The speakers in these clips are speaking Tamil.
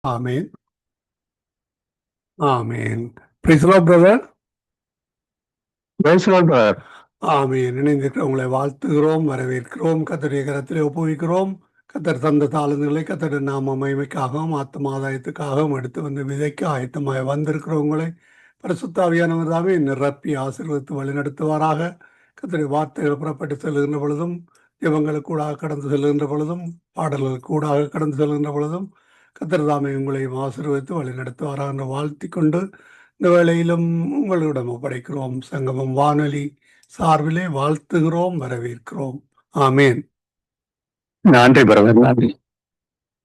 Amen. Amen. Praise the Lord, brother. Praise the Lord, brother. ஆமீன். இணைந்திருக்கிற உங்களை வாழ்த்துகிறோம், வரவேற்கிறோம். கர்த்தருடைய கரத்திலே ஒப்புவிக்கிறோம். கர்த்தர் தந்த தாளந்துகளை கர்த்தருடைய நாம மகிமைக்காகவும் ஆத்தும ஆதாயத்துக்காகவும் எடுத்து வந்து விதைக்க ஆயத்தமாய் வந்திருக்கிற உங்களை பரிசுத்த ஆவியானவர் தாமே நிரப்பி ஆசீர்வதித்து வழிநடத்துவாராக. கர்த்தருடைய வார்த்தைகள் புறப்பட்டு செல்கின்ற பொழுதும், ஜெபங்களுக்கு கூடாக கடந்து செல்கின்ற பொழுதும், பாடல்களுக்கு கூடாக கடந்து செல்கின்ற பொழுதும் கர்த்தர் தாமே உங்களையும் ஆசீர்வதித்து வழிநடத்துவாராக என்று வாழ்த்திக் கொண்டு இந்த வேளையிலும் உங்களிடம் ஒப்படைக்கிறோம். சங்கமம் வானொலி சார்பிலே வாழ்த்துகிறோம், வரவேற்கிறோம். ஆமேன். நன்றி பிரதர், நன்றி.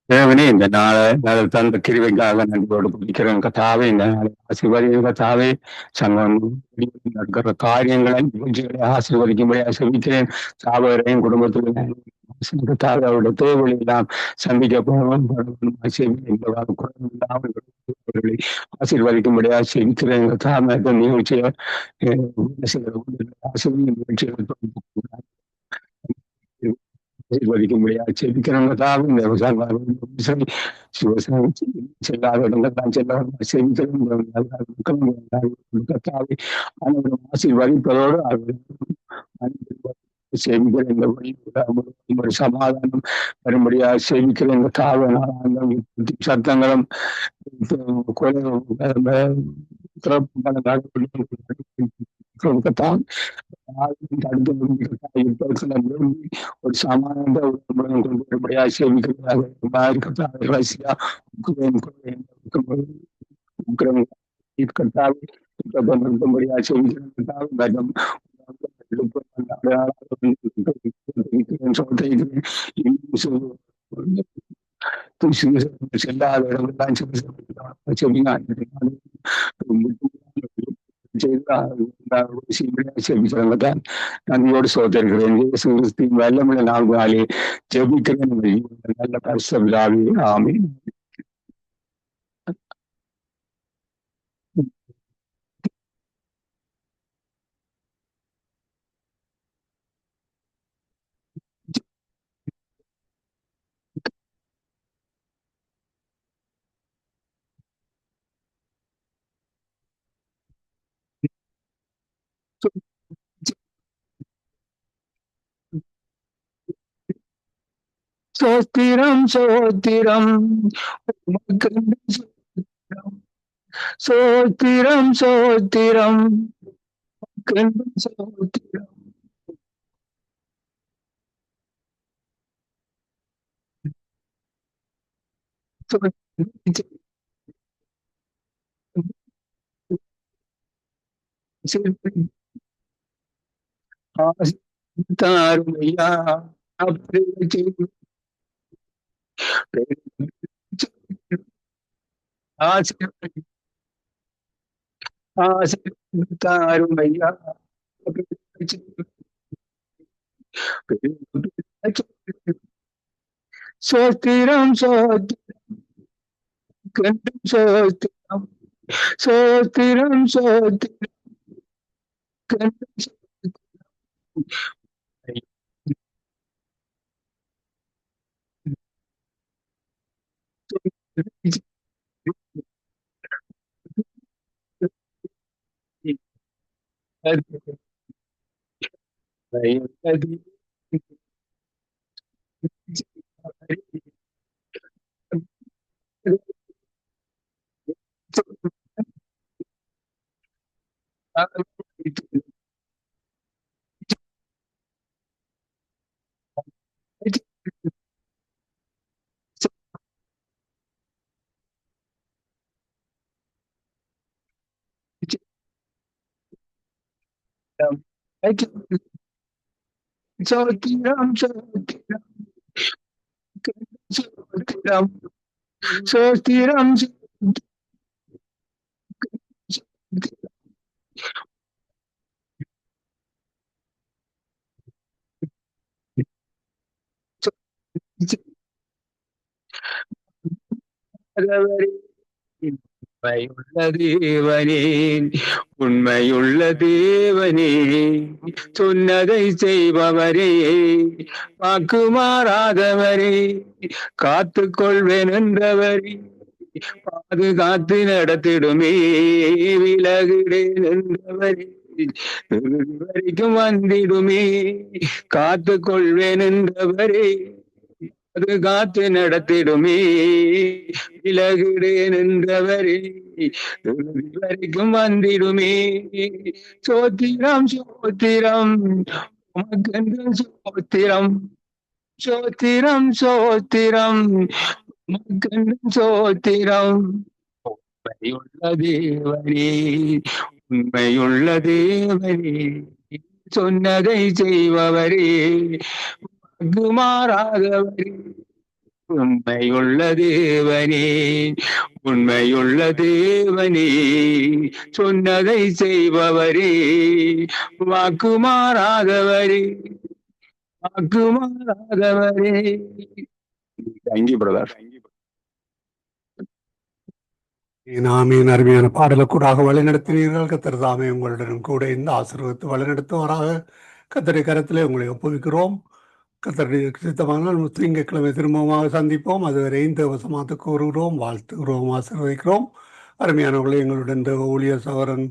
தேவனே, இந்த நாளை தந்த கிருபைக்காக நன்றியோடு பிடிக்கிறேன். கத்தாவே, இந்த நாளை ஆசீர்வதியும். கத்தாவே, சங்கம் நடக்கிற காரியங்களை நிகழ்ச்சிகளை ஆசீர்வதிக்கும்படி ஆசீர்விக்கிறேன். சாவரையும் குடும்பத்தில் கத்தாவே அவருடைய தேவைகளை எல்லாம் சந்திக்க போவோம். ஆசீர்வதிக்கும்படி ஆசீர்விக்கிறேன். கத்தாவே, நிகழ்ச்சியை நிகழ்ச்சிகள் ஆசீர்வதிக்கும்படியாக செபிக்கிறவங்க தான் செல்லாத இடங்கள்லாம் செல்ல ஆசீர்வதிப்பதோடு சேமிக்கிற இந்த ஒரு சமாதானம் வரும்படியாக சேமிக்கிற இந்த காவல் சத்தங்களும் தான் ஒரு சாமானிய கொண்டு வரும்படியாக சேமிக்கிறதாக ரஷ்யா உக்ரைன்படியாக சேமிக்கிறதாக செல்லாத இடங்கள்லாம் செபிக்கிறேன். நன்றியோடு சோதரிக்கிறேன். வல்லமுள்ள நாள்காலே ஜெபிக்கிறேன். நல்ல பரிசுத்தராகவே. ஆமென். சோத்திரம் சோத்திரம் சோத்திரம் சோத்திரம் சோத்திரம் தாருமையா தாருமையா சோத்திரம் சோத்திரம் சோத்திரம் சோத்திரம் சோத்திரம் சோத்திரம் சோத்திரம் சோத்திரம் தேவனே, உண்மையுள்ள தேவனே, சொன்னதை செய்பவரே, வாக்கு மாறாதவரே, காத்துக்கொள்வேன் என்றவரே, பாதுகாத்து நடத்திடுமே விலகிடே நின்றவரே வரைக்கும் வந்திடுமே காத்து கொள்வேன் என்றவரே பாதுகாத்து நடத்திடுமே விலகிடே நின்றவரே வரைக்கும் வந்திடுமே சோத்திரம் சோத்திரம் உமக்கென்று சோத்திரம் சோத்திரம் சோத்திரம் உமக்கென்று சோத்திரம் உண்மையுள்ள தேவனே உண்மையுள்ள தேவனே சொன்னதை செய்பவரே வாக்கு மாறாதவரே உண்மையுள்ள தேவனே உண்மையுள்ள தேவனே சொன்னதை செய்பவரே வாக்கு மாறாதவரே வாக்கு மாறாதவரே. Thank you brother. ஆமீன். அருமையான பாடலுக்கூடாக வழிநடத்தினீர்கள். கத்தர் தாமே உங்களுடனும் கூட இந்த ஆசீர்வாதத்தை வழிநடத்துவாராக. கத்தரை கரத்திலே உங்களை ஒப்புவிக்கிறோம். கத்தருடைய சித்தமானால் திங்கட்கிழமை திரும்பமாக சந்திப்போம். அதுவரை தேவசமாத்து கூறுகிறோம், வாழ்த்துகிறோம், ஆசீர்வதிக்கிறோம். அருமையானவர்களை எங்களுடன் தேவ ஊழியர் சகோதரன்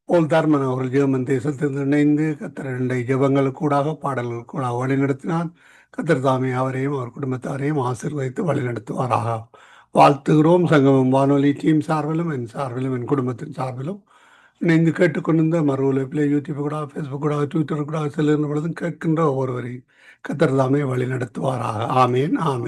போல் தர்மன் அவர்கள் ஜெர்மன் தேசத்தில் இணைந்து கத்தருடைய ஜெபங்களுக்கூடாக பாடல்களுக்கூடாக வழிநடத்தினார். கத்தர் தாமே அவரையும் அவர் குடும்பத்தாரையும் ஆசீர்வதித்து வழிநடத்துவாராக. வாழ்த்துகிறோம். சங்கமம் வானொலி டீம் சார்பிலும் என் சார்பிலும் என் குடும்பத்தின் சார்பிலும் இணைந்து கேட்டுக்கொண்டிருந்த மறு உழைப்பில் யூடியூப் கூட, ஃபேஸ்புக் கூட, ட்விட்டர் கூட செல்லுகின்ற பொழுதும் கேட்கின்ற ஒவ்வொருவரையும் கத்தர் தாமே வழி நடத்துவாராக. ஆமேன், ஆமேன்.